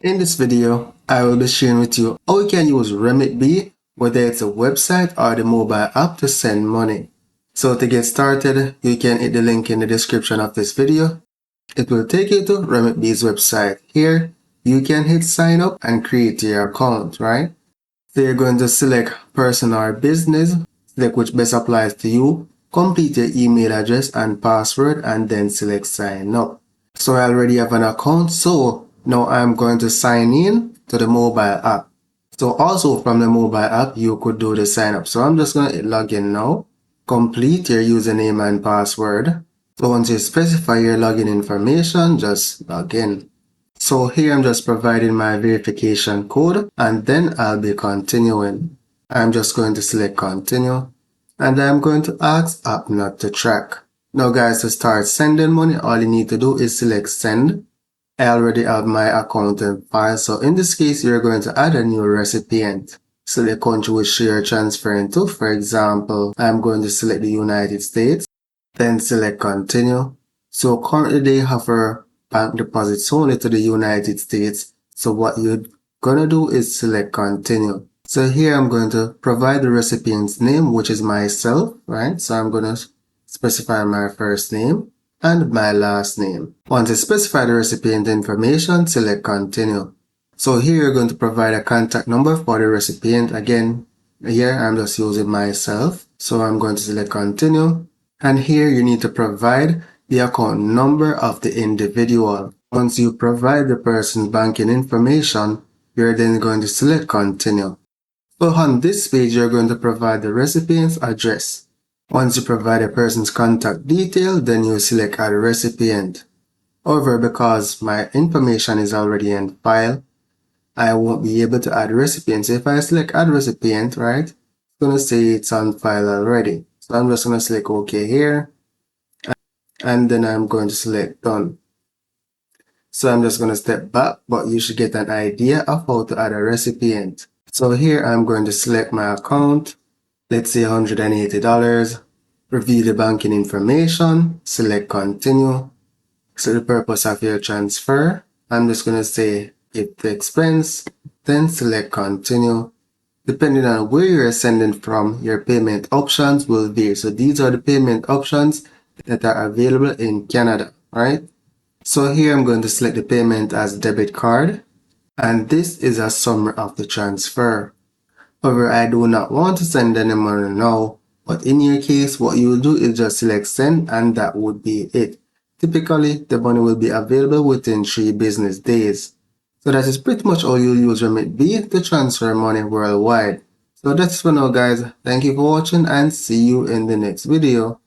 In this video, I will be sharing with you how you can use Remitbee, whether it's a website or the mobile app, to send money. So to get started, you can hit the link in the description of this video. It will take you to Remitbee's website. Here, you can hit sign up and create your account, right? So you're going to select person or business, select which best applies to you, complete your email address and password, and then select sign up. So I already have an account, so now I'm going to sign in to the mobile app. So also from the mobile app, you could do the sign up. So I'm just going to hit login now. Complete your username and password. So once you specify your login information, just log in. So here I'm just providing my verification code and then I'll be continuing. I'm just going to select continue and I'm going to ask app not to track. Now guys, to start sending money, all you need to do is select send. I already have my account and file, so in this case, you're going to add a new recipient. Select the country which you're transferring to. For example, I'm going to select the United States, then select continue. So currently they offer bank deposits only to the United States. So what you're going to do is select continue. So here I'm going to provide the recipient's name, which is myself, right? So I'm going to specify my first name and my last name. Once you specify the recipient information, select continue. So here you're going to provide a contact number for the recipient. Again, here I'm just using myself. So I'm going to select continue. And here you need to provide the account number of the individual. Once you provide the person's banking information, you're then going to select continue. So on this page, you're going to provide the recipient's address. Once you provide a person's contact detail, then you select add recipient. However, because my information is already in file, I won't be able to add recipient. So if I select add recipient, right, it's going to say it's on file already. So I'm just going to select OK here. And then I'm going to select done. So I'm just going to step back, but you should get an idea of how to add a recipient. So here I'm going to select my account. Let's say $180. Review the banking information. Select continue. So the purpose of your transfer. I'm just going to say if the expense. Then select continue. Depending on where you're sending from, your payment options will vary. So these are the payment options that are available in Canada, right? So here I'm going to select the payment as debit card. And this is a summary of the transfer. However, I do not want to send any money now, but in your case, what you will do is just select send and that would be it. Typically, the money will be available within 3 business days. So that is pretty much all you'll use Remitbee to transfer money worldwide. So that's for now guys. Thank you for watching and see you in the next video.